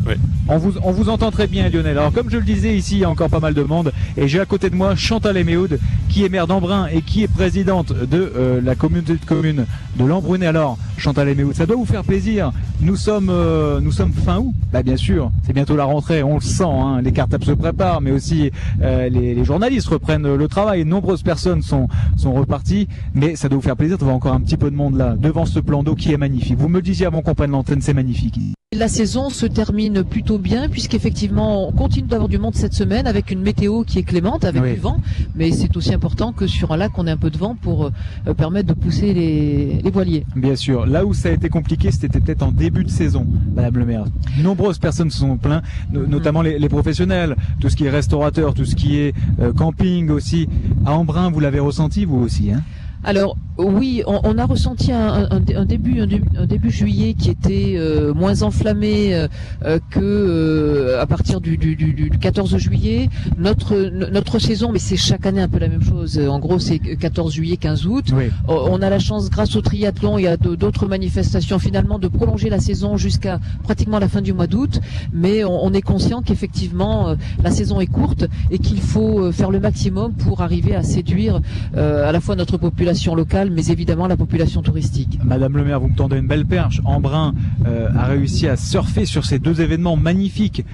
Ouais. On vous entend très bien, Lionel. Alors, comme je le disais, ici, il y a encore pas mal de monde. Et j'ai à côté de moi Chantal Eméhoud, qui est maire d'Embrun et qui est présidente de la communauté de communes de l'Embrunais. Alors, Chantal Eméhoud, ça doit vous faire plaisir. Nous sommes fin août. Bah, bien sûr, c'est bientôt la rentrée. On le sent, hein. Les cartables se préparent, mais aussi les journalistes reprennent le travail. Nombreuses personnes sont reparties. Mais ça doit vous faire plaisir de voir encore un petit peu de monde là, devant ce plan d'eau qui est magnifique. Vous me le disiez avant qu'on prenne l'antenne, c'est magnifique. La saison se termine plutôt bien puisqu'effectivement on continue d'avoir du monde cette semaine avec une météo qui est clémente, avec du vent, mais c'est aussi important que sur un lac on ait un peu de vent pour permettre de pousser les voiliers. Bien sûr, là où ça a été compliqué, c'était peut-être en début de saison, Madame le maire. Nombreuses personnes se sont plaintes, notamment les professionnels, tout ce qui est restaurateur, tout ce qui est camping aussi. À Embrun, vous l'avez ressenti vous aussi, hein? Alors oui, on a ressenti un début juillet qui était moins enflammé que à partir du 14 juillet. Notre saison, mais c'est chaque année un peu la même chose. En gros, c'est 14 juillet, 15 août. Oui. On a la chance, grâce au triathlon et à d'autres manifestations, finalement, de prolonger la saison jusqu'à pratiquement la fin du mois d'août. Mais on est conscient qu'effectivement, la saison est courte et qu'il faut faire le maximum pour arriver à séduire à la fois notre population locale, mais évidemment la population touristique. Madame le maire, vous me tendez une belle perche. Embrun a réussi à surfer sur ces deux événements magnifiques.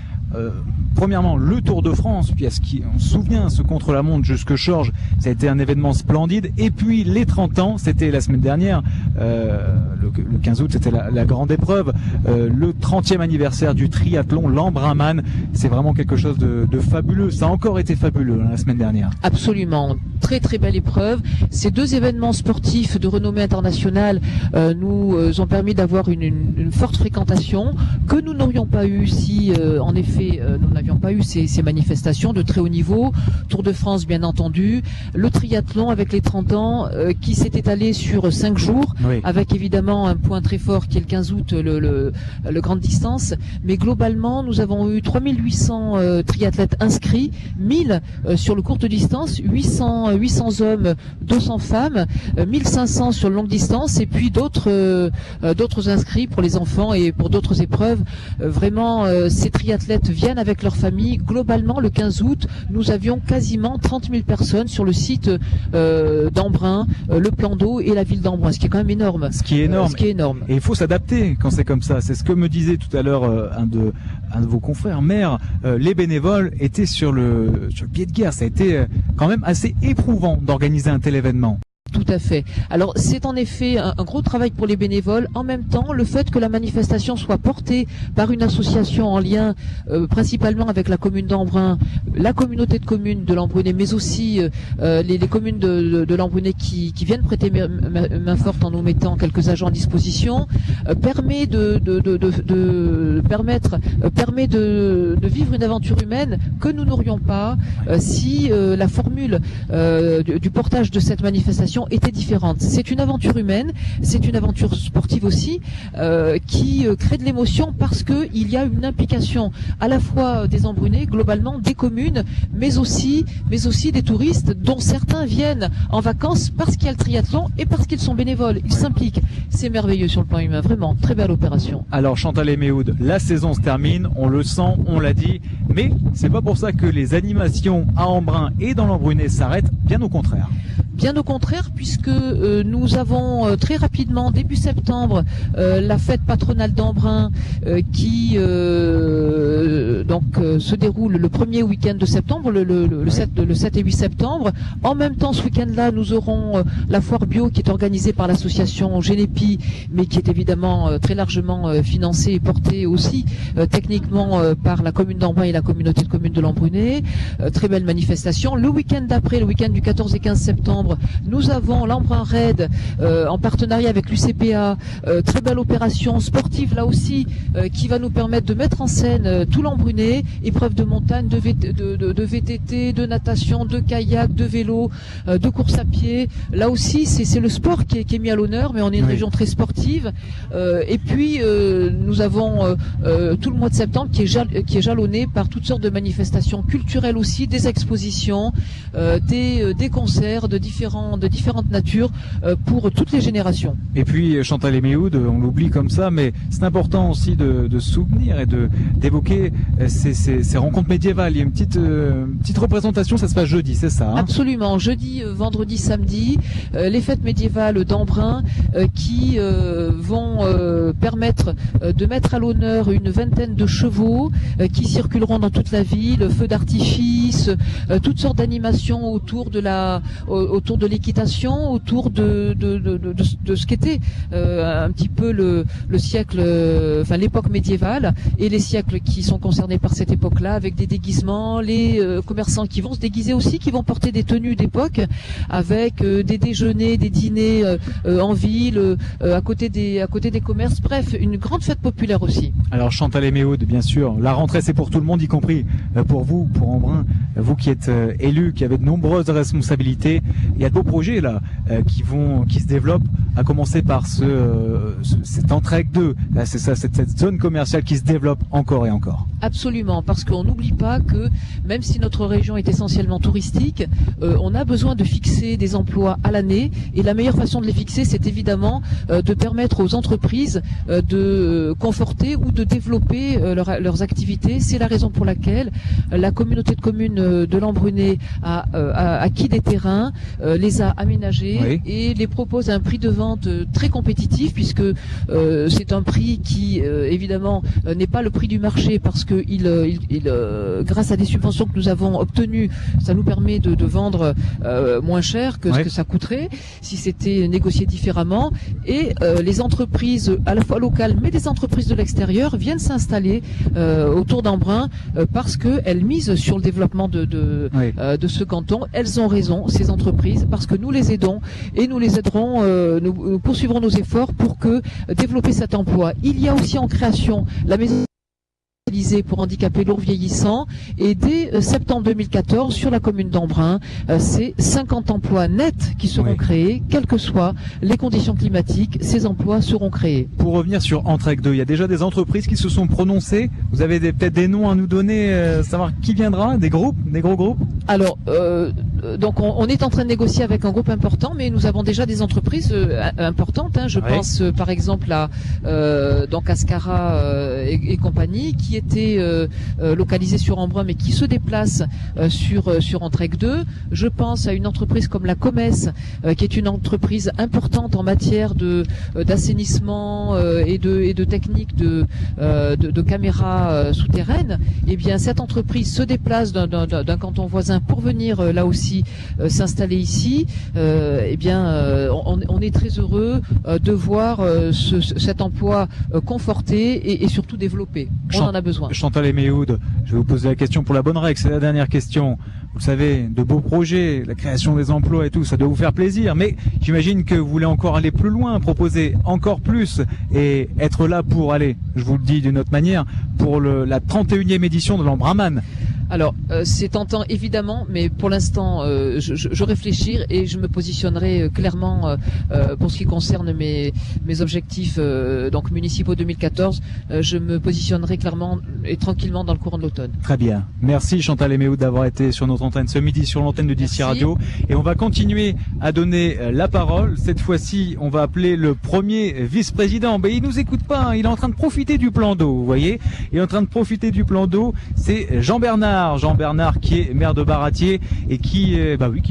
Premièrement, le Tour de France, puis on se souvient, ce contre-la-montre jusque Chorges, ça a été un événement splendide. Et puis les 30 ans, c'était la semaine dernière, le 15 août, c'était la grande épreuve, le 30e anniversaire du triathlon, l'Embrunman. C'est vraiment quelque chose de fabuleux. Ça a encore été fabuleux la semaine dernière. Absolument, très très belle épreuve. Ces deux événements sportifs de renommée internationale nous ont permis d'avoir une forte fréquentation que nous n'aurions pas eu si en effet nous n'avions pas eu ces manifestations de très haut niveau. Tour de France bien entendu, le triathlon avec les 30 ans qui s'est étalé sur 5 jours, oui, avec évidemment un point très fort qui est le 15 août, le grande distance, mais globalement nous avons eu 3800 triathlètes inscrits, 1000 sur le courte distance, 800 hommes, 200 femmes, 1500 sur le longue distance et puis d'autres inscrits pour les enfants et pour d'autres épreuves. Vraiment ces triathlètes viennent avec leur famille. Globalement, le 15 août, nous avions quasiment 30 000 personnes sur le site d'Embrun, le plan d'eau et la ville d'Embrun, ce qui est quand même énorme. Ce qui est énorme. Et il faut s'adapter quand c'est comme ça. C'est ce que me disait tout à l'heure un de vos confrères maires. Les bénévoles étaient sur le pied de guerre. Ça a été quand même assez éprouvant d'organiser un tel événement. Tout à fait. Alors c'est en effet un gros travail pour les bénévoles. En même temps, le fait que la manifestation soit portée par une association en lien principalement avec la commune d'Embrun, la communauté de communes de l'Embrunais, mais aussi les communes de l'Embrunais qui viennent prêter main forte en nous mettant quelques agents à disposition, permet de vivre une aventure humaine que nous n'aurions pas si la formule du portage de cette manifestation était différente. C'est une aventure humaine, c'est une aventure sportive aussi, qui crée de l'émotion parce que il y a une implication à la fois des Embrunais, globalement des communes, mais aussi des touristes dont certains viennent en vacances parce qu'il y a le triathlon et parce qu'ils sont bénévoles. Ils s'impliquent. C'est merveilleux sur le plan humain, vraiment très belle opération. Alors Chantal Eméhoud, la saison se termine, on le sent, on l'a dit, mais c'est pas pour ça que les animations à Embrun et dans l'Embrunais s'arrêtent, bien au contraire. Bien au contraire, puisque nous avons très rapidement, début septembre, la fête patronale d'Embrun qui se déroule le premier week-end de septembre, le 7 et 8 septembre. En même temps, ce week-end-là, nous aurons la foire bio qui est organisée par l'association Génépi, mais qui est évidemment très largement financée et portée aussi techniquement par la commune d'Embrun et la communauté de communes de l'Embrunais. Très belle manifestation. Le week-end d'après, le week-end du 14 et 15 septembre, nous avons l'Embrun Raid en partenariat avec l'UCPA, très belle opération sportive là aussi qui va nous permettre de mettre en scène tout l'Embrunais, épreuves de montagne, de VTT, de natation, de kayak, de vélo, de course à pied. Là aussi c'est le sport qui est mis à l'honneur, mais on est une région très sportive. Et puis nous avons tout le mois de septembre qui est jalonné par toutes sortes de manifestations culturelles aussi, des expositions, des concerts de différents différentes natures pour toutes les générations. Et puis Chantal et Méhoud, on l'oublie comme ça, mais c'est important aussi de souvenir et d'évoquer ces rencontres médiévales. Il y a une petite représentation, ça se passe jeudi, c'est ça, hein? Absolument, jeudi, vendredi, samedi, les fêtes médiévales d'Embrun qui vont permettre de mettre à l'honneur une vingtaine de chevaux qui circuleront dans toute la ville, feux d'artifice, toutes sortes d'animations autour de l'équitation, autour de ce qu'était un petit peu le siècle, enfin l'époque médiévale et les siècles qui sont concernés par cette époque-là, avec des déguisements, les commerçants qui vont se déguiser aussi, qui vont porter des tenues d'époque, avec des déjeuners, des dîners en ville, à côté des commerces. Bref, une grande fête populaire aussi. Alors Chantal et Méhoud, bien sûr, la rentrée c'est pour tout le monde, y compris pour vous, pour Embrun, vous qui êtes élu, qui avez de nombreuses responsabilités. Il y a de beaux projets là qui se développent, à commencer par cette Entraigues 2. Là, c'est ça, cette zone commerciale qui se développe encore et encore. Absolument, parce qu'on n'oublie pas que même si notre région est essentiellement touristique, on a besoin de fixer des emplois à l'année, et la meilleure façon de les fixer, c'est évidemment de permettre aux entreprises de conforter ou de développer leurs activités. C'est la raison pour laquelle la communauté de communes de l'Embrunais a acquis des terrains, les a aménagés, oui, et les propose à un prix de vente très compétitif, puisque c'est un prix qui évidemment n'est pas le prix du marché, parce que grâce à des subventions que nous avons obtenues, ça nous permet de vendre moins cher que ce que ça coûterait si c'était négocié différemment. Et les entreprises à la fois locales mais des entreprises de l'extérieur viennent s'installer autour d'Embrun parce qu'elles misent sur le développement de ce canton. Elles ont raison, ces entreprises, parce que nous les aidons et nous les aiderons, nous poursuivrons nos efforts pour développer cet emploi. Il y a aussi en création la maison pour handicapés lourds vieillissants, et dès septembre 2014 sur la commune d'Embrun, c'est 50 emplois nets qui seront créés, quelles que soient les conditions climatiques, ces emplois seront créés. Pour revenir sur Entraigues 2, il y a déjà des entreprises qui se sont prononcées. Vous avez peut-être des noms à nous donner, savoir qui viendra, des gros groupes? Alors, donc on est en train de négocier avec un groupe important, mais nous avons déjà des entreprises importantes, hein. Je pense par exemple à Ascara et compagnie, qui était localisée sur Embrun mais qui se déplace sur Entraigues 2. Je pense à une entreprise comme la Comès, qui est une entreprise importante en matière d'assainissement et de techniques de caméras souterraines. Et bien cette entreprise se déplace d'un canton voisin pour venir là aussi s'installer ici. Et bien on est très heureux de voir cet emploi conforté et surtout développé. On en a besoin. Chantal et Méhoud, je vais vous poser la question pour la bonne règle, c'est la dernière question. Vous savez, de beaux projets, la création des emplois et tout, ça doit vous faire plaisir, mais j'imagine que vous voulez encore aller plus loin, proposer encore plus et être là pour aller, je vous le dis d'une autre manière, pour la 31e édition de l'Embrunman. Alors, c'est tentant évidemment, mais pour l'instant, je réfléchis et je me positionnerai clairement pour ce qui concerne mes objectifs donc municipaux 2014. Je me positionnerai clairement et tranquillement dans le courant de l'automne. Très bien. Merci Chantal et Méhoud d'avoir été sur notre antenne ce midi, sur l'antenne de DC Radio. Et on va continuer à donner la parole. Cette fois-ci, on va appeler le premier vice-président. Ben, il nous écoute pas, hein. Il est en train de profiter du plan d'eau, vous voyez. Il est en train de profiter du plan d'eau. C'est Jean-Bernard qui est maire de Baratier et qui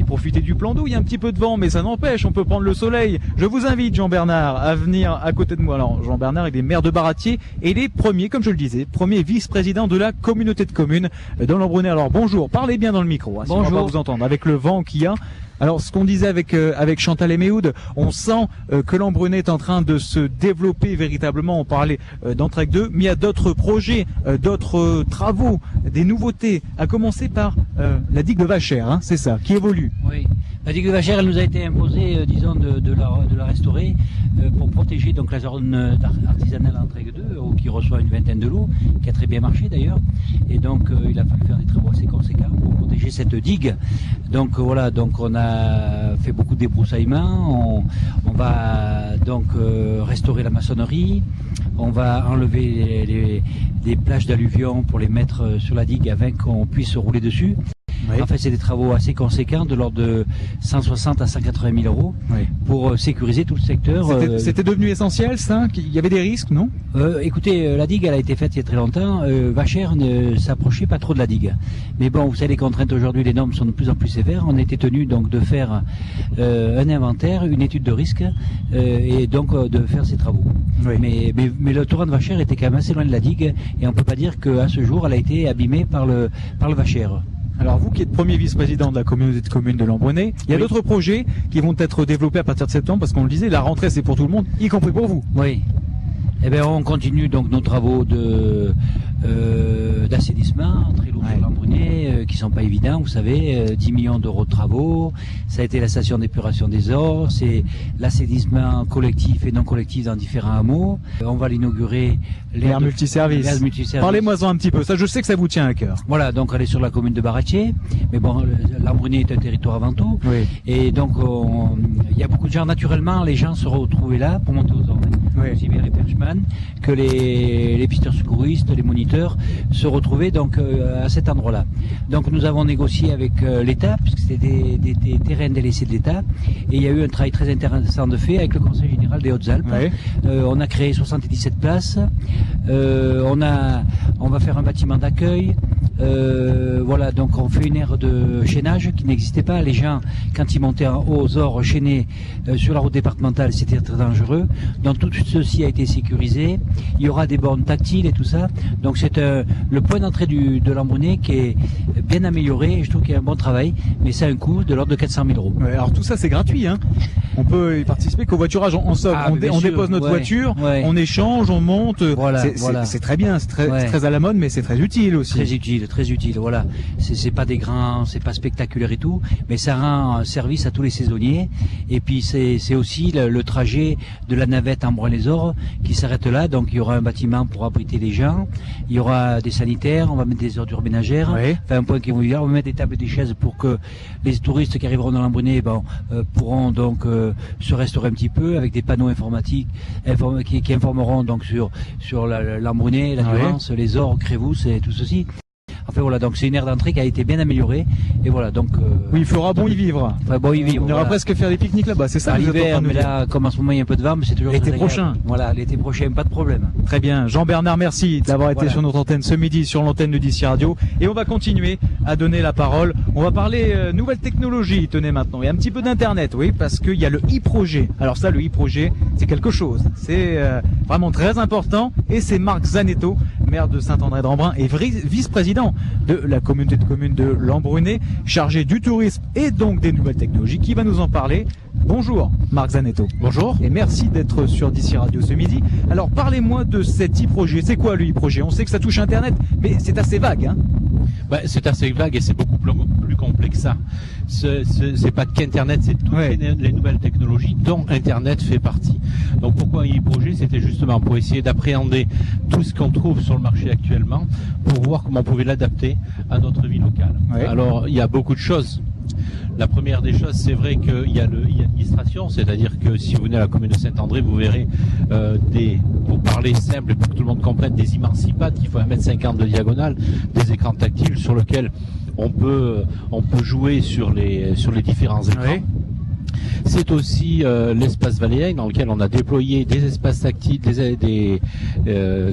profitait du plan d'eau. Il y a un petit peu de vent, mais ça n'empêche, on peut prendre le soleil. Je vous invite, Jean-Bernard, à venir à côté de moi. Alors, Jean-Bernard, il est maire de Baratier et il est comme je le disais, premier vice-président de la communauté de communes dans l'Embrunais. Alors, bonjour, parlez bien dans le micro, hein, si on va pas vous entendre, avec le vent qu'il y a. Alors, ce qu'on disait avec Chantal et Méhoud, on sent que l'Embrunais est en train de se développer véritablement. On parlait d'Entraigues 2, mais il y a d'autres projets, d'autres travaux, des nouveautés, à commencer par la digue de Vachère, hein, c'est ça, qui évolue. Oui, la digue de Vachère, elle nous a été imposée, disons, de la restaurer pour protéger donc la zone artisanale Entraigues 2, qui reçoit une vingtaine de lots, qui a très bien marché d'ailleurs. Et donc, il a fallu faire des travaux assez conséquents pour protéger cette digue. Donc voilà, donc on a fait beaucoup de débroussaillements, on va donc restaurer la maçonnerie, on va enlever les plages d'alluvions pour les mettre sur la digue afin qu'on puisse rouler dessus. Oui. En fait, c'est des travaux assez conséquents, de l'ordre de 160 à 180 000 euros, Oui. pour sécuriser tout le secteur. C'était devenu essentiel, ça? Il y avait des risques, non? Écoutez, la digue, elle a été faite il y a très longtemps. Vachères ne s'approchait pas trop de la digue. Mais bon, vous savez, les contraintes aujourd'hui, les normes sont de plus en plus sévères. On était tenu donc de faire un inventaire, une étude de risque, et donc de faire ces travaux. Oui. Mais le torrent de Vachères était quand même assez loin de la digue, et on peut pas dire qu'à ce jour, elle a été abîmée par le Vachère. Alors vous qui êtes premier vice-président de la communauté de communes de l'Embrunais, il y a Oui. d'autres projets qui vont être développés à partir de septembre, parce qu'on le disait, la rentrée c'est pour tout le monde, y compris pour vous. Oui. Eh bien, on continue donc nos travaux d'assainissement entre Illouz et l'Embrunais, qui sont pas évidents, vous savez, 10 millions d'euros de travaux. Ça a été la station d'épuration des ors, c'est l'assainissement collectif et non collectif dans différents hameaux. On va l'inaugurer. L'air multiservice. L'air multiservice. Parlez-moi-en un petit peu, ça je sais que ça vous tient à cœur. Voilà, donc elle est sur la commune de Baratier, mais bon, l'Embrunais est un territoire avant tout. Oui. Et donc, il y a beaucoup de gens, naturellement, les gens se retrouvaient là pour monter aux ordres. Oui. Aussi bien les perchemans que les pisteurs secouristes, les moniteurs se retrouvaient donc à cet endroit-là. Donc nous avons négocié avec l'État, puisque c'était des terrains délaissés de l'État, et il y a eu un travail très intéressant de fait avec le Conseil général des Hautes-Alpes. Oui. On a créé 77 places, on va faire un bâtiment d'accueil. Voilà, donc on fait une aire de chaînage qui n'existait pas. Les gens, quand ils montaient en haut aux ors chaînés sur la route départementale, c'était très dangereux. Donc tout ceci a été sécurisé. Il y aura des bornes tactiles et tout ça. Donc c'est le point d'entrée de l'Embrunais qui est bien amélioré. Et je trouve qu'il y a un bon travail, mais c'est un coût de l'ordre de 400 000 euros. Ouais, alors tout ça c'est gratuit, hein. On peut y participer qu'au voiturage, on somme, Ah, bien on sûr, dépose notre ouais, voiture, ouais. on échange, on monte. Voilà, C'est voilà. très bien, c'est Ouais. très à la mode, mais c'est très utile aussi. Très utile, voilà. C'est pas des grands, c'est pas spectaculaire et tout, mais ça rend service à tous les saisonniers. Et puis c'est aussi le trajet de la navette Embrun-les-Ors qui s'arrête là. Donc il y aura un bâtiment pour abriter les gens, il y aura des sanitaires, on va mettre des ordures ménagères, Ouais. enfin un point qui vont on va mettre des tables et des chaises pour que les touristes qui arriveront dans l'Embrunais pourront donc se restaurer un petit peu avec des panneaux informatiques qui informeront donc sur l'Embrunais, la Durance, les Ors, Crévous et tout ceci. Enfin voilà, donc c'est une aire d'entrée qui a été bien améliorée. Et voilà, donc. Oui, il fera bon y vivre. Enfin, bon y vivre. On ira voilà. presque faire des pique-niques là-bas, c'est ça À que vous êtes en l'hiver, train de nous mais dire. là, comme en ce moment il y a un peu de vent, mais c'est toujours. L'été très agréable. prochain. Voilà, l'été prochain, pas de problème. Très bien. Jean-Bernard, merci d'avoir été Voilà. sur notre antenne ce midi, sur l'antenne de DC Radio. Et on va continuer à donner la parole. On va parler nouvelles technologies, tenez maintenant. Et un petit peu d'Internet, oui, parce qu'il y a le e-projet. Alors ça, le e-projet, c'est quelque chose. C'est vraiment très important. Et c'est Marc Zanetto, maire de Saint-André-d'Embrun et vice-président de la communauté de communes de l'Embrunais, chargé du tourisme et donc des nouvelles technologies, qui va nous en parler. Bonjour, Marc Zanetto. Bonjour. Et merci d'être sur DC Radio ce midi. Alors parlez-moi de cet e-projet. C'est quoi le e-projet? On sait que ça touche Internet, mais c'est assez vague, hein? C'est assez vague et c'est beaucoup plus complexe que ça. C'est pas qu'Internet, c'est toutes Ouais. les nouvelles technologies dont Internet fait partie. Donc pourquoi un e-projet? C'était justement pour essayer d'appréhender tout ce qu'on trouve sur le marché actuellement pour voir comment on pouvait l'adapter à notre vie locale. Ouais. Alors il y a beaucoup de choses. La première des choses, c'est vrai qu'il y a l'administration, c'est-à-dire que si vous venez à la commune de Saint-André, vous verrez pour parler simple et pour que tout le monde comprenne, des immensipates qui font 1,50 m de diagonale, des écrans tactiles sur lesquels on peut jouer sur les différents écrans. Ouais. C'est aussi l'espace Valéen dans lequel on a déployé des espaces tactiles, des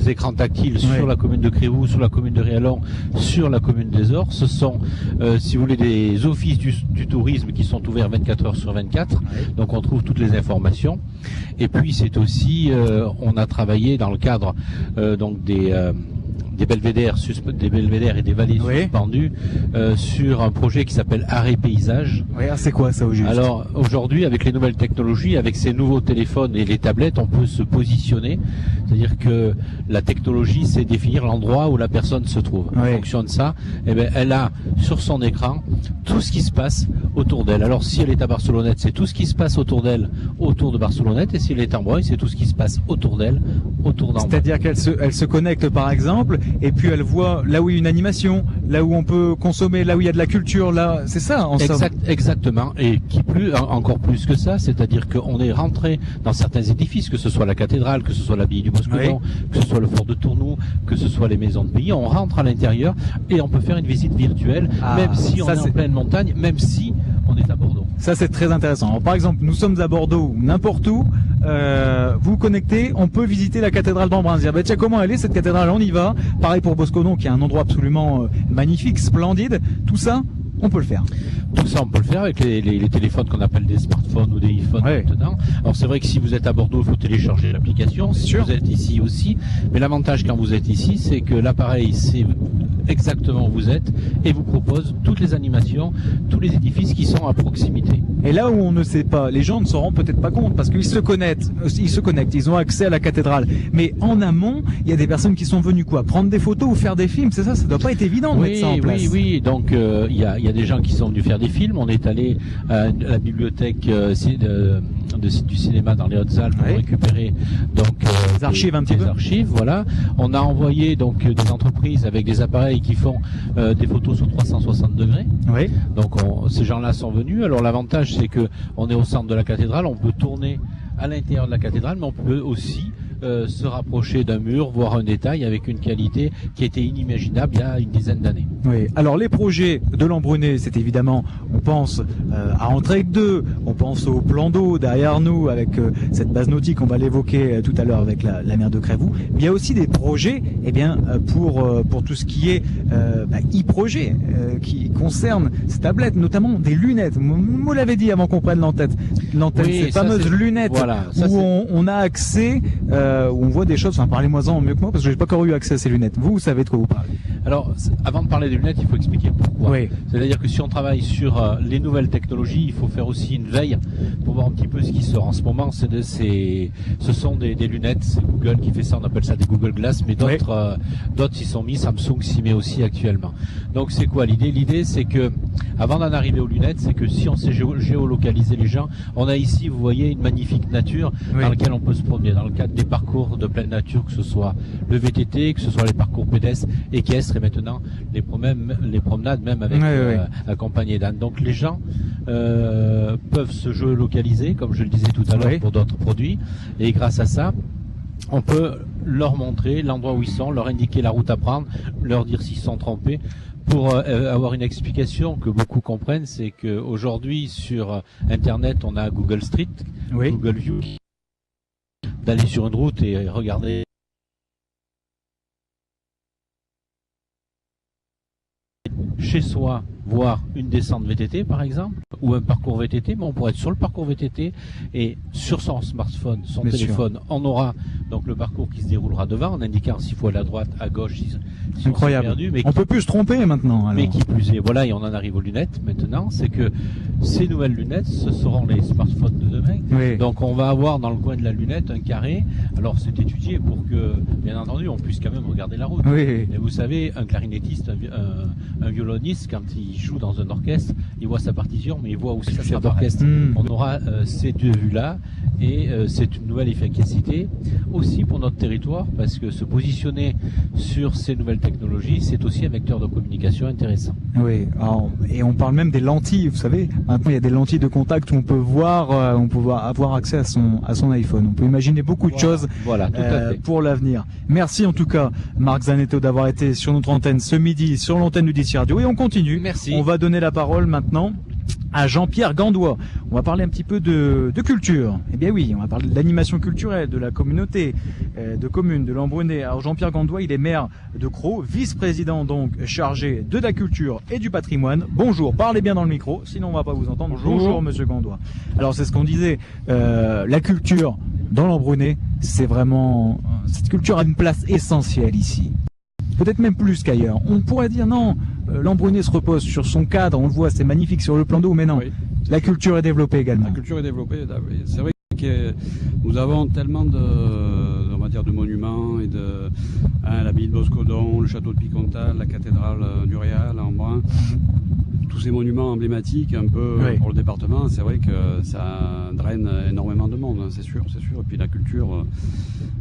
écrans tactiles sur Ouais. la commune de Crévous, sur la commune de Réalon, sur la commune des Ors. Ce sont, si vous voulez, des offices du tourisme qui sont ouverts 24 heures sur 24. Ouais. Donc on trouve toutes les informations. Et puis c'est aussi, on a travaillé dans le cadre donc des belvédères et des vallées Oui. suspendues sur un projet qui s'appelle Arrêt Paysage. Ouais, c'est quoi ça au juste? Alors aujourd'hui, avec les nouvelles technologies, avec ces nouveaux téléphones et les tablettes, on peut se positionner. C'est-à-dire que la technologie, c'est définir l'endroit où la personne se trouve. Oui. En fonction de ça, eh ben, elle a sur son écran tout ce qui se passe autour d'elle. Alors si elle est à Barcelonnette, c'est tout ce qui se passe autour d'elle, autour de Barcelonnette. Et si elle est à Embrun, c'est tout ce qui se passe autour d'elle, autour d'Embrun. C'est-à-dire qu'elle se connecte par exemple et puis elle voit là où il y a une animation, là où on peut consommer, là où il y a de la culture, là, c'est ça en somme. Exactement, et qui plus, encore plus que ça, c'est-à-dire qu'on est rentré dans certains édifices, que ce soit la cathédrale, que ce soit l'abbaye du Boscodon, que ce soit le fort de Tournou, que ce soit les maisons de pays, on rentre à l'intérieur et on peut faire une visite virtuelle, même si on est en pleine montagne, même si on est à Bordeaux. Ça c'est très intéressant. Alors, par exemple, nous sommes à Bordeaux ou n'importe où, vous vous connectez, on peut visiter la cathédrale d'Embrun, dire tiens, comment elle est cette cathédrale, on y va. Pareil pour Boscodon qui est un endroit absolument magnifique, splendide, tout ça on peut le faire. Tout ça, on peut le faire avec les téléphones qu'on appelle des smartphones ou des iPhones maintenant. Alors c'est vrai que si vous êtes à Bordeaux, il faut télécharger l'application. Si vous êtes ici aussi, mais l'avantage quand vous êtes ici, c'est que l'appareil sait exactement où vous êtes et vous propose toutes les animations, tous les édifices qui sont à proximité. Et là où on ne sait pas, les gens ne s'en rendent peut-être pas compte parce qu'ils se connectent, ils ont accès à la cathédrale. Mais en amont, il y a des personnes qui sont venues prendre des photos ou faire des films. C'est ça, ça doit pas être évident de mettre ça en place. Oui. Donc il y a des gens qui sont venus faire des films. On est allé à la bibliothèque du cinéma dans les Hautes-Alpes pour récupérer des archives archives, voilà. On a envoyé donc des entreprises avec des appareils qui font des photos sur 360 degrés. Oui. Donc ces gens-là sont venus. Alors l'avantage c'est que on est au centre de la cathédrale, on peut tourner à l'intérieur de la cathédrale, mais on peut aussi se rapprocher d'un mur, voir un détail avec une qualité qui était inimaginable il y a une dizaine d'années. Oui. Alors les projets de l'Embrunet, c'est évidemment, on pense à Entraigue 2, on pense au plan d'eau derrière nous avec cette base nautique, on va l'évoquer tout à l'heure avec la mer de Crévoux. Mais il y a aussi des projets, pour tout ce qui est e-projet qui concerne ces tablettes, notamment des lunettes. Vous l'avez dit avant qu'on prenne l'antenne, ces fameuses lunettes où on a accès. Où on voit des choses, parlez-moi-en mieux que moi parce que j'ai pas encore eu accès à ces lunettes. Vous savez de quoi vous parlez. Alors, avant de parler des lunettes, il faut expliquer pourquoi. Oui. C'est-à-dire que si on travaille sur les nouvelles technologies, il faut faire aussi une veille pour voir un petit peu ce qui sort. En ce moment, ce sont des lunettes, c'est Google qui fait ça, on appelle ça des Google Glass, mais d'autres s'y sont mis, Samsung s'y met aussi actuellement. Donc c'est quoi l'idée? L'idée c'est que, avant d'en arriver aux lunettes, c'est que si on sait géolocaliser les gens, on a ici, vous voyez, une magnifique nature dans laquelle on peut se promener, dans le cadre des parcours de pleine nature, que ce soit le VTT, que ce soit les parcours pédestres, équestres et maintenant les promenades même avec accompagnés d'ânes. Donc les gens peuvent se géolocaliser, comme je le disais tout à l'heure pour d'autres produits, et grâce à ça, on peut leur montrer l'endroit où ils sont, leur indiquer la route à prendre, leur dire s'ils sont trompés. Pour avoir une explication que beaucoup comprennent, c'est qu'aujourd'hui sur Internet, on a Google Street, Google View, d'aller sur une route et regarder chez soi, voir une descente VTT par exemple, ou un parcours VTT, mais on pourrait être sur le parcours VTT et sur son smartphone, son téléphone, on aura donc le parcours qui se déroulera devant, en indiquant s'il faut aller à droite, à gauche, si incroyable. On s'est perdu, mais on peut plus se tromper maintenant. Alors. Mais qui plus est, voilà, et on en arrive aux lunettes maintenant, c'est que ces nouvelles lunettes, ce seront les smartphones de demain. Oui. Donc on va avoir dans le coin de la lunette un carré. Alors c'est étudié pour que, bien entendu, on puisse quand même regarder la route. Oui. Et vous savez, un clarinettiste, un violoniste, quand il joue dans un orchestre, il voit sa partition, mais il voit aussi le chef d'orchestre. On aura ces deux vues-là, et c'est une nouvelle efficacité aussi pour notre territoire, parce que se positionner sur ces nouvelles technologies, c'est aussi un vecteur de communication intéressant. Oui, alors, et on parle même des lentilles, vous savez, maintenant il y a des lentilles de contact où on peut voir, avoir accès à son iPhone. On peut imaginer beaucoup de choses pour l'avenir. Merci en tout cas, Marc Zanetto, d'avoir été sur notre antenne ce midi, sur l'antenne du DC Radio, et on continue. Merci. On va donner la parole maintenant à Jean-Pierre Gandois. On va parler un petit peu de culture. Eh bien oui, on va parler de l'animation culturelle, de la communauté de communes, de l'Embrunet. Alors Jean-Pierre Gandois, il est maire de Crau, vice-président donc chargé de la culture et du patrimoine. Bonjour, parlez bien dans le micro, sinon on va pas vous entendre. Bonjour monsieur Gandois. Alors c'est ce qu'on disait, la culture dans l'Embrunet, c'est vraiment... Cette culture a une place essentielle ici. Peut-être même plus qu'ailleurs. On pourrait dire non, l'Embrunet se repose sur son cadre, on le voit, c'est magnifique sur le plan d'eau, mais non, la culture est développée également. La culture est développée, c'est vrai que nous avons tellement de monuments et l'abbaye de Boscodon, le château de Picontal, la cathédrale du Réal à Embrun. tous ces monuments emblématiques un peu pour le département, c'est vrai que ça draine énormément de monde, hein, c'est sûr. Et puis la culture,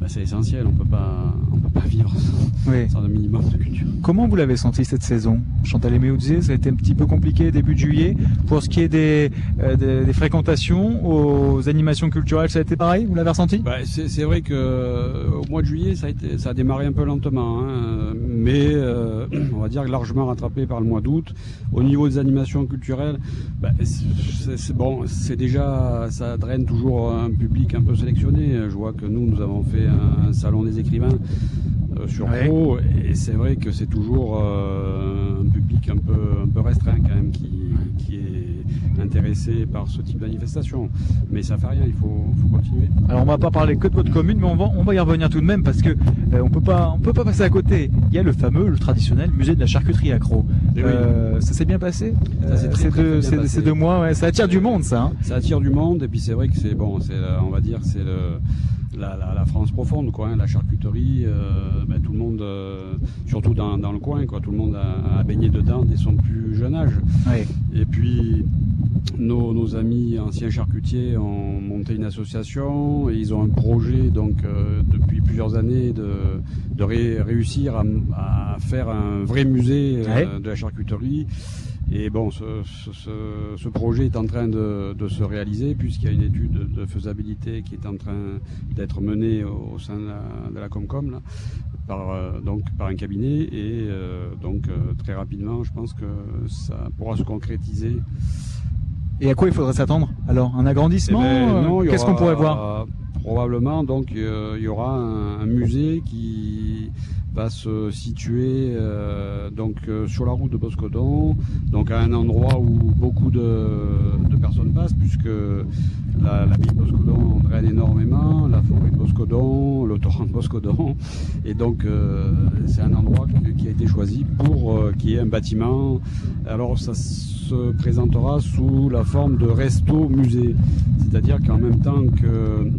c'est essentiel, on peut pas vivre sans un minimum de culture. Comment vous l'avez senti cette saison? Chantal Aimé disait, ça a été un petit peu compliqué début de juillet. Pour ce qui est des fréquentations aux animations culturelles, ça a été pareil? Vous l'avez ressenti? C'est vrai que au mois de juillet, ça a démarré un peu lentement, hein, mais on va dire largement rattrapé par le mois d'août. Au niveau des animations culturelles, c'est déjà, ça draine toujours un public un peu sélectionné. Je vois que nous avons fait un salon des écrivains sur Pau, et c'est vrai que c'est toujours un public un peu restreint quand même qui est intéressé par ce type de manifestation. Mais ça fait rien, il faut continuer. Alors on va pas parler que de votre commune, mais on va y revenir tout de même parce que on peut pas passer à côté. Il y a le traditionnel musée de la charcuterie à Crau. Ça s'est bien passé? Ces 2 mois, ça attire du monde, ça. Hein. Ça attire du monde, et puis c'est vrai que on va dire, c'est la France profonde, quoi, hein, la charcuterie, tout le monde, surtout dans le coin, quoi, tout le monde a baigné dedans dès son plus jeune âge. Et puis nos amis anciens charcutiers ont monté une association et ils ont un projet donc depuis plusieurs années de réussir à faire un vrai musée de la charcuterie. Et bon, ce projet est en train de se réaliser puisqu'il y a une étude de faisabilité qui est en train d'être menée au sein de la Comcom là, par un cabinet, et très rapidement, je pense que ça pourra se concrétiser. Et à quoi il faudrait s'attendre? Alors, un agrandissement? Qu'est-ce qu'on pourrait voir? Probablement, donc il y aura un musée qui va se situer sur la route de Boscodon, donc à un endroit où beaucoup de personnes passent, puisque la ville de Boscodon draine énormément, la forêt de Boscodon, le torrent de Boscodon, et donc c'est un endroit qui a été choisi pour qu'il y ait un bâtiment. Alors ça se présentera sous la forme de resto-musée, c'est-à-dire qu'en même temps que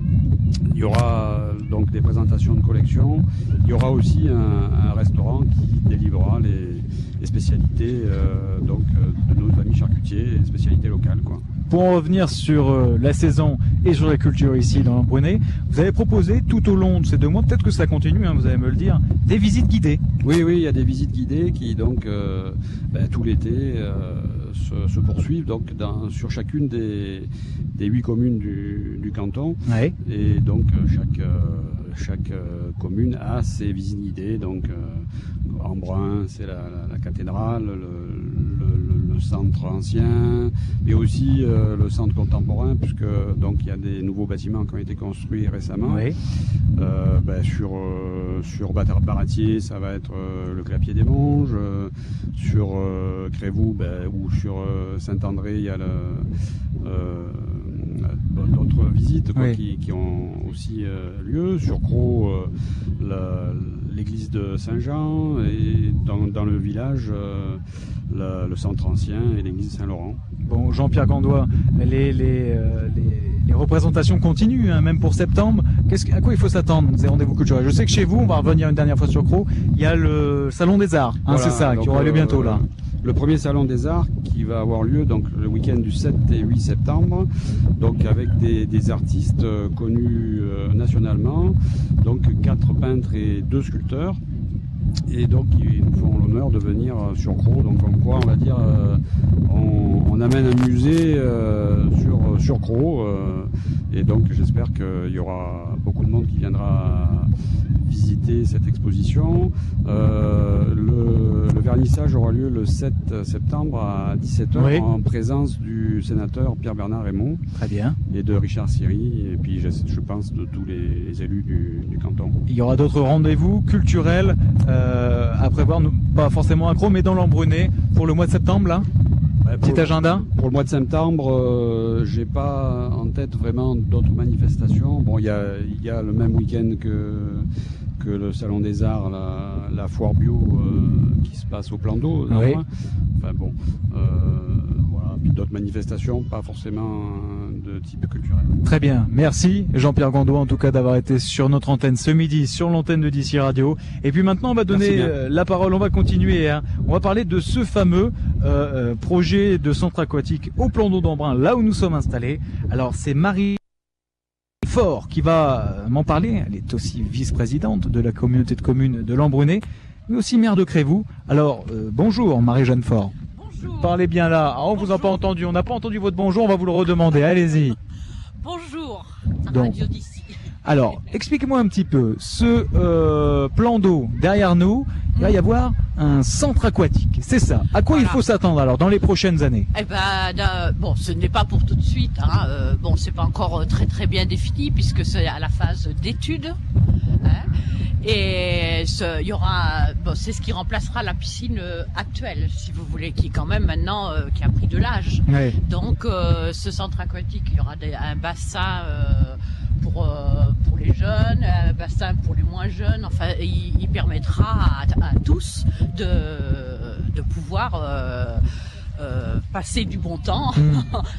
il y aura donc des présentations de collections, il y aura aussi un restaurant qui délivrera les spécialités de nos amis charcutiers, les spécialités locales, quoi. Pour en revenir sur la saison et sur la culture ici dans l'Embrunet, vous avez proposé tout au long de ces 2 mois, peut-être que ça continue, hein, vous allez me le dire, des visites guidées. Oui, il y a des visites guidées qui donc tout l'été se poursuivent donc sur chacune des 8 communes du canton. Et donc chaque commune a ses visites guidées. Donc Embrun, c'est la cathédrale, le centre ancien, mais aussi le centre contemporain, puisque donc il y a des nouveaux bâtiments qui ont été construits récemment. Sur Baratier, ça va être le Clapier des Monges. Sur Crévoux ou sur Saint-André, il y a d'autres visites qui ont aussi lieu. Sur Crau, l'église de Saint-Jean, et dans le village, le centre ancien et l'église de Saint-Laurent. Bon, Jean-Pierre Gandois, les représentations continuent, hein, même pour septembre. À quoi il faut s'attendre, ces rendez-vous culturels? Je sais que chez vous, on va revenir une dernière fois sur Crau, il y a le Salon des Arts, hein, c'est ça, qui aura lieu bientôt là. Le premier Salon des Arts qui va avoir lieu donc le week-end du 7 et 8 septembre, donc avec des artistes connus nationalement, donc 4 peintres et 2 sculpteurs. Et donc ils nous font l'honneur de venir sur Crau, donc comme quoi on va dire on amène un musée sur Crau, et donc j'espère qu'il y aura beaucoup de monde qui viendra visiter cette exposition. Le vernissage aura lieu le 7 septembre à 17h en présence du sénateur Pierre-Bernard Raymond. Très bien. Et de Richard Siri, et puis je pense de tous les élus du canton. Il y aura d'autres rendez-vous culturels à prévoir, pas forcément à Crau, mais dans l'Embrunet pour le mois de septembre là. Petit agenda. Pour le mois de septembre, j'ai pas en tête vraiment d'autres manifestations. Bon, il y a le même week-end que le Salon des Arts, la foire bio qui se passe au Plan d'eau. Enfin bon, voilà. Puis d'autres manifestations, pas forcément de type culturel. Très bien, merci Jean-Pierre Gandois en tout cas d'avoir été sur notre antenne ce midi, sur l'antenne de DC Radio. Et puis maintenant on va donner la parole, on va continuer, hein. On va parler de ce fameux projet de centre aquatique au plan d'eau d'Embrun, là où nous sommes installés. Alors c'est Marie Fort qui va m'en parler, elle est aussi vice-présidente de la communauté de communes de l'Embrunet, mais aussi maire de Crévoux. Alors bonjour Marie-Jeanne Fort. Bonjour. Parlez bien là. Ah, on vous a pas entendu. On n'a pas entendu votre bonjour. On va vous le redemander. Allez-y. Bonjour. Donc, Radio d'ici. Alors, expliquez-moi un petit peu. Ce plan d'eau derrière nous, il va y avoir un centre aquatique. C'est ça. À quoi il faut s'attendre alors dans les prochaines années? Eh ben, bon, ce n'est pas pour tout de suite. Hein. Bon, c'est pas encore très bien défini puisque c'est à la phase d'étude. Hein. Et il y aura, bon, c'est ce qui remplacera la piscine actuelle, si vous voulez, qui est quand même maintenant qui a pris de l'âge. Ouais. Donc, ce centre aquatique, il y aura un bassin pour les jeunes, un bassin pour les moins jeunes. Enfin, il permettra à tous de pouvoir passer du bon temps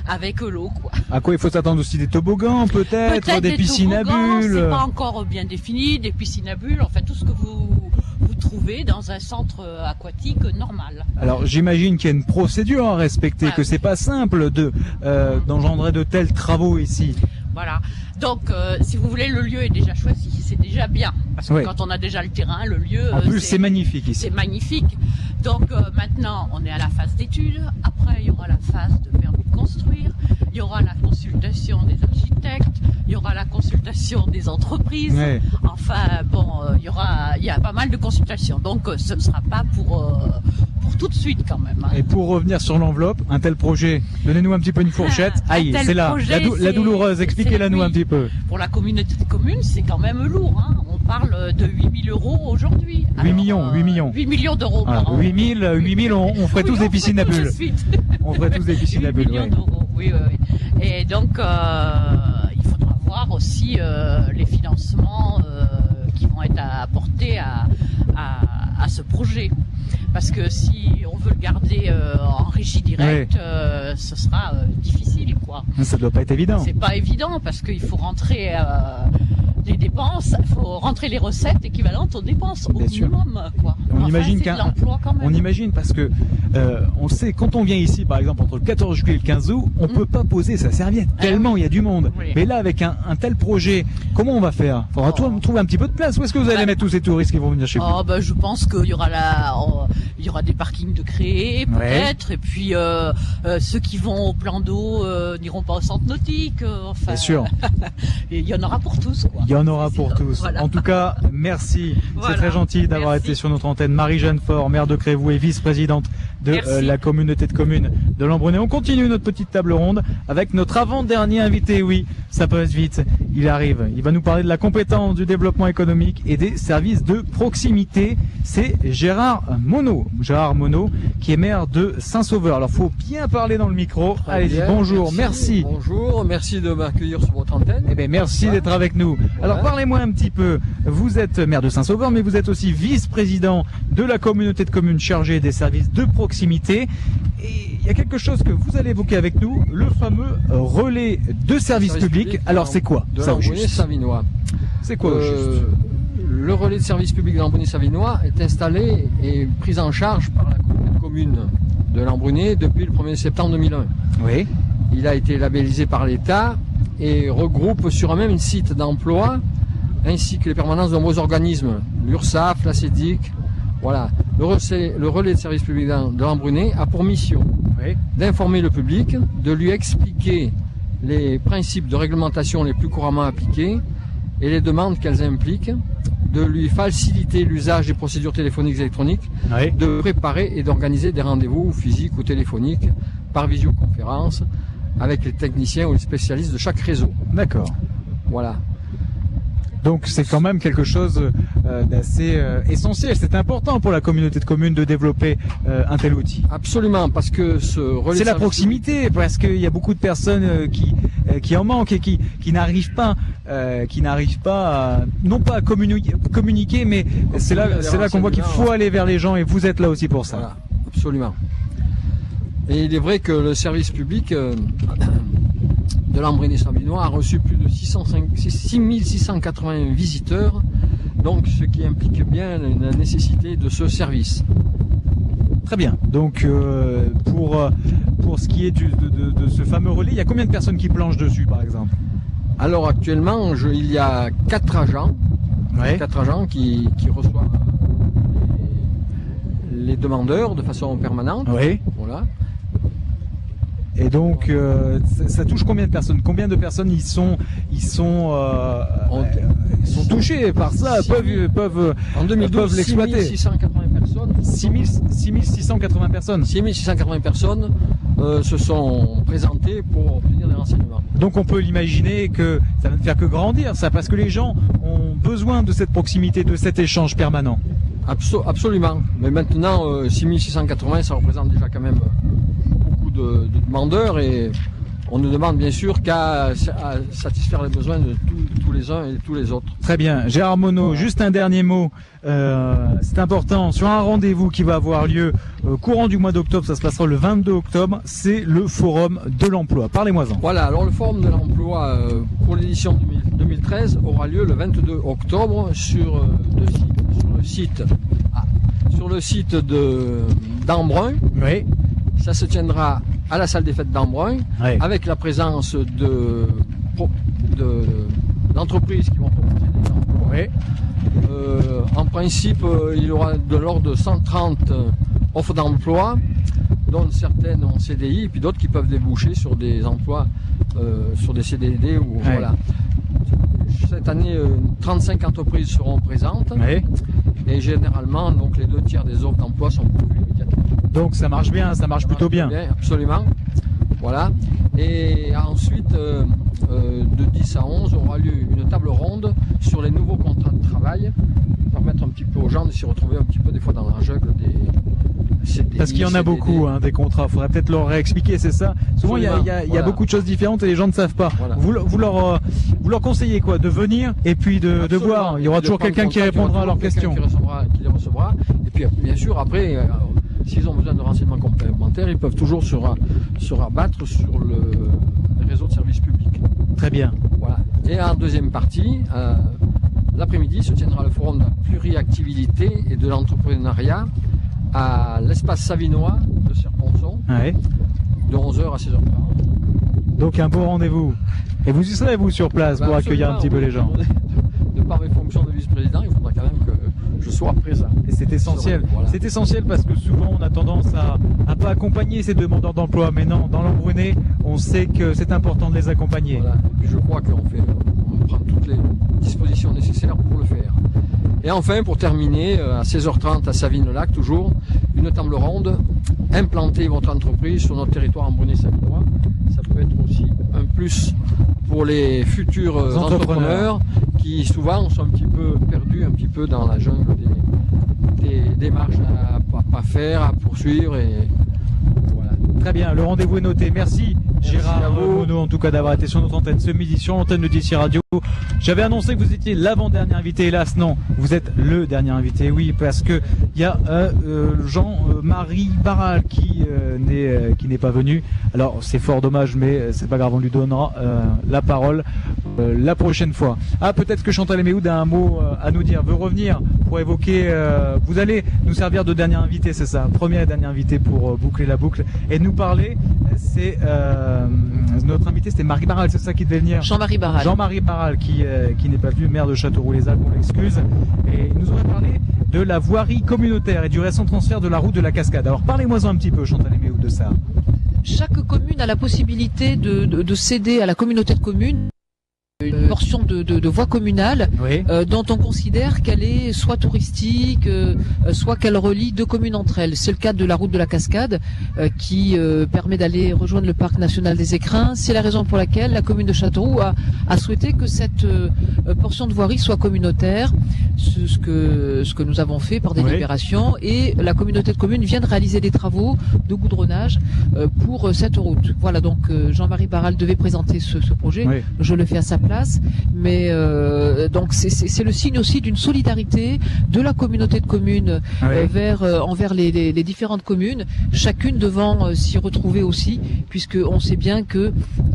avec l'eau, quoi. À quoi il faut s'attendre aussi? Des toboggans, peut-être des piscines à bulles. C'est pas encore bien défini, des piscines à bulles, enfin tout ce que vous trouvez dans un centre aquatique normal. Alors j'imagine qu'il y a une procédure à respecter, que c'est pas simple d'engendrer de tels travaux ici. Voilà. Donc, si vous voulez, le lieu est déjà choisi. C'est déjà bien. Parce que quand on a déjà le terrain, le lieu... En plus, c'est magnifique ici. C'est magnifique. Donc, maintenant, on est à la phase d'étude. Après, il y aura la phase de permis de construire. Il y aura la consultation des architectes. Il y aura la consultation des entreprises. Ouais. Enfin, bon, il y a pas mal de consultations. Donc, ce ne sera pas pour tout de suite quand même. Hein. Et pour revenir sur l'enveloppe, un tel projet, donnez-nous un petit peu une fourchette. Aïe, c'est là, la douloureuse, expliquez-la nous un petit peu. Pour la communauté de communes, c'est quand même lourd. Hein. On parle de 8 000 € aujourd'hui. 8 millions. 8 millions d'euros par an. 8 000, on ferait tous des piscines à bulles. On ferait tous des piscines à bulles. 8 millions d'euros, oui. Et donc, il faudra voir aussi les financements qui vont être apportés à ce projet. Parce que si on veut le garder en régie directe, ce sera difficile, quoi. Ça doit pas être évident. C'est pas évident parce qu'il faut rentrer les dépenses, il faut rentrer les recettes équivalentes aux dépenses au minimum, quoi. On imagine on imagine parce que on sait quand on vient ici, par exemple entre le 14 juillet et le 15 août, on peut pas poser sa serviette tellement il y a du monde. Oui. Mais là, avec un tel projet, comment on va faire? Faudra trouver un petit peu de place. Où est-ce que vous allez mettre tous ces touristes qui vont venir chez vous? Je pense qu'il y aura il y aura des parkings de créer peut-être, et puis ceux qui vont au plan d'eau n'iront pas au centre nautique. Enfin, bien sûr. Il y en aura pour tous, quoi. Il y en aura pour tous. Voilà. En tout cas, merci. Voilà. C'est très gentil d'avoir été sur notre antenne. Marie-Jeanne Fort, maire de Crévoux et vice-présidente de la communauté de communes de l'Embrunet. On continue notre petite table ronde avec notre avant-dernier invité. Oui, ça passe vite. Il arrive. Il va nous parler de la compétence du développement économique et des services de proximité. C'est Gérard Monod. Gérard Monod, qui est maire de Saint-Sauveur. Alors, faut bien parler dans le micro. Allez-y, bonjour, merci. Bonjour, merci de m'accueillir sur votre antenne. Eh bien, merci d'être avec nous. Alors, parlez-moi un petit peu. Vous êtes maire de Saint-Sauveur, mais vous êtes aussi vice-président de la communauté de communes chargée des services de proximité. Et il y a quelque chose que vous allez évoquer avec nous, le fameux relais de service public. Alors, c'est quoi de ça, l'Embrunet-Savinois. C'est quoi au juste? Le relais de service public de l'Embrunet-Savinois est installé et pris en charge par la communauté de communes de l'Embrunet depuis le 1er septembre 2001. Oui. Il a été labellisé par l'État et regroupe sur un même site d'emploi ainsi que les permanences de nombreux organismes, l'URSSAF, la CEDIC. Voilà. Le relais de service public de l'Embrunet a pour mission d'informer le public, de lui expliquer les principes de réglementation les plus couramment appliqués et les demandes qu'elles impliquent, de lui faciliter l'usage des procédures téléphoniques et électroniques, de préparer et d'organiser des rendez-vous physiques ou téléphoniques par visioconférence avec les techniciens ou les spécialistes de chaque réseau. D'accord. Voilà. Donc c'est quand même quelque chose d'assez essentiel. C'est important pour la communauté de communes de développer un tel outil. Absolument, parce que ce relais... C'est la proximité, parce qu'il y a beaucoup de personnes qui en manquent et qui n'arrivent pas, non pas à communiquer, mais c'est là qu'on voit qu'il faut aller vers les gens et vous êtes là aussi pour ça. Voilà, absolument. Et il est vrai que le service public de l'Embruné-Savinois a reçu plus de 6680 visiteurs, donc ce qui implique bien la nécessité de ce service. Très bien. Donc pour ce qui est de ce fameux relais, il y a combien de personnes qui planchent dessus par exemple? Alors actuellement, il y a 4 agents, Ouais. 4 agents qui reçoivent les demandeurs de façon permanente. Oui. Voilà. Et donc ça touche combien de personnes? Combien de personnes ils sont touchés par ça, peuvent En 2012, l'exploiter. 6680 personnes. 6680 personnes. 6680 personnes se sont présentées pour obtenir des renseignements. Donc on peut l'imaginer que ça va ne faire que grandir ça, parce que les gens ont besoin de cette proximité, de cet échange permanent. Absolument. Mais maintenant, 6680, ça représente déjà quand même beaucoup de demandeurs et on ne demande bien sûr qu'à satisfaire les besoins de tous les uns et de tous les autres. Très bien. Gérard Monod, juste un dernier mot. C'est important. Sur un rendez-vous qui va avoir lieu courant du mois d'octobre, ça se passera le 22 octobre, c'est le Forum de l'Emploi. Parlez-moi-en. Voilà, alors le Forum de l'Emploi pour l'édition 2013 aura lieu le 22 octobre sur le site d'Embrun. Oui. Ça se tiendra à la salle des fêtes d'Embrun, Oui. avec la présence d'entreprises qui vont proposer des emplois. Oui. En principe, il y aura de l'ordre de 130 offres d'emploi, dont certaines en CDI, et puis d'autres qui peuvent déboucher sur des emplois, sur des CDD. Ou, Ouais. voilà. Cette année, 35 entreprises seront présentes, Oui. et généralement, donc, les 2 tiers des offres d'emploi sont pourvues immédiatement. Donc ça marche bien, ça marche plutôt bien. Absolument. Voilà. Et ensuite, de 10 à 11, aura lieu une table ronde sur les nouveaux contrats de travail, pour permettre un petit peu aux gens de s'y retrouver un petit peu des fois dans la jungle des CDI, Parce qu'il y en a CDD. beaucoup, hein, des contrats. Il faudrait peut-être leur réexpliquer, c'est ça. Souvent, il y a Voilà. beaucoup de choses différentes et les gens ne savent pas. Voilà. Vous leur conseillez quoi? De venir et puis de Absolument. voir. Il y aura Et de toujours prendre quelqu'un qui contact, il y aura répondra à leurs toujours quelqu'un questions. qui les recevra. Et puis, bien sûr, après, s'ils ont besoin de renseignements complémentaires, ils peuvent toujours se rabattre sur les réseaux de services publics. Très bien. Voilà. Et en deuxième partie, l'après-midi se tiendra le forum de la pluriactivité et de l'entrepreneuriat à l'espace savinois de Serponçon, Ouais. de 11h à 16h30. Donc un beau rendez-vous. Et vous y serez, vous, sur place, pour accueillir un petit peu les gens. De par mes fonctions de vice-président, il faudra quand même que je sois présent. Et c'est essentiel. Voilà. C'est essentiel parce que souvent on a tendance à pas accompagner ces demandeurs d'emploi. Mais non, dans l'Embruné, on sait que c'est important de les accompagner. Voilà. Et puis je crois qu'on prend toutes les dispositions nécessaires pour le faire. Et enfin, pour terminer, à 16h30 à Savines-le-Lac, toujours, une table ronde, implanter votre entreprise sur notre territoire Embruné-Savinois. Ça peut être aussi un plus pour les futurs entrepreneurs qui souvent sont un petit peu perdus, un petit peu dans la jungle des démarches à pas faire, à poursuivre. Et voilà. Très bien, le rendez-vous est noté. Merci Gérard à vous. Monod, en tout cas, d'avoir été sur notre antenne ce midi, sur l'antenne de DC Radio. J'avais annoncé que vous étiez l'avant-dernier invité, hélas non, vous êtes le dernier invité, oui, parce que il y a Jean-Marie Barral qui n'est pas venu. Alors c'est fort dommage, mais c'est pas grave, on lui donnera la parole la prochaine fois. Ah, peut-être que Chantal Méhoud a un mot à nous dire, veut revenir pour évoquer, vous allez nous servir de dernier invité, c'est ça, premier et dernier invité pour boucler la boucle et nous parler, c'est notre invité, c'était Marie Barral, c'est ça qui devait venir. Jean-Marie Barral. Jean-Marie Barral qui n'est pas venu, maire de Châteauroux-les-Alpes, on l'excuse. Et il nous aurait parlé de la voirie communautaire et du récent transfert de la route de la Cascade. Alors parlez-moi un petit peu, Chantal Méhoud, de ça. Chaque commune a la possibilité de céder à la communauté de communes une portion de voie communale Oui. dont on considère qu'elle est soit touristique, soit qu'elle relie deux communes entre elles. C'est le cas de la route de la Cascade qui permet d'aller rejoindre le parc national des Écrins. C'est la raison pour laquelle la commune de Châteauroux a souhaité que cette portion de voirie soit communautaire, ce que nous avons fait par délibération. Et la communauté de communes vient de réaliser des travaux de goudronnage pour cette route. Voilà, donc Jean-Marie Barral devait présenter ce projet. Oui. Je le fais à sa place. place. Mais donc c'est le signe aussi d'une solidarité de la communauté de communes envers les différentes communes, chacune devant s'y retrouver aussi, puisque on sait bien que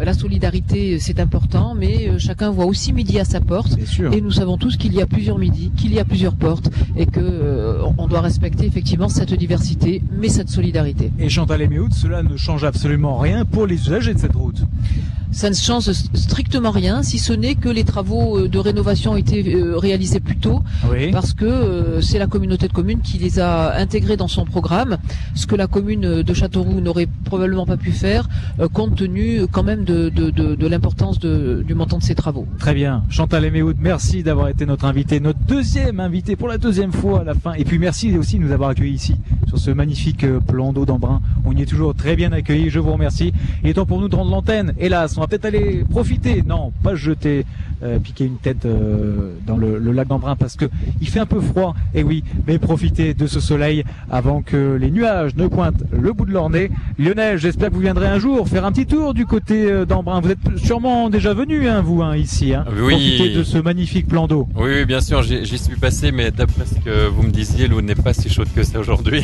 la solidarité c'est important, mais chacun voit aussi midi à sa porte. Et nous savons tous qu'il y a plusieurs midis, qu'il y a plusieurs portes, et que on doit respecter effectivement cette diversité, mais cette solidarité. Et Chantal et Méhoud, cela ne change absolument rien pour les usagers de cette route. Ça ne change strictement rien, si ce n'est que les travaux de rénovation ont été réalisés plus tôt, parce que c'est la communauté de communes qui les a intégrés dans son programme, ce que la commune de Châteauroux n'aurait probablement pas pu faire, compte tenu quand même de l'importance du montant de ces travaux. Très bien. Chantal et Méhoud, merci d'avoir été notre invité, notre deuxième invité pour la deuxième fois à la fin. Et puis merci aussi de nous avoir accueillis ici, sur ce magnifique plan d'eau d'Embrun. On y est toujours très bien accueillis, je vous remercie. Il est temps pour nous de rendre l'antenne. Hélas, on va peut-être aller profiter, non, pas jeter, piquer une tête dans le lac d'Embrun parce que il fait un peu froid, et oui, mais profitez de ce soleil avant que les nuages ne pointent le bout de leur nez. Lionel, j'espère que vous viendrez un jour faire un petit tour du côté d'Embrun. Vous êtes sûrement déjà venu, vous, ici, Oui. Profitez de ce magnifique plan d'eau. Oui, bien sûr, j'y suis passé, mais d'après ce que vous me disiez, l'eau n'est pas si chaude que ça aujourd'hui.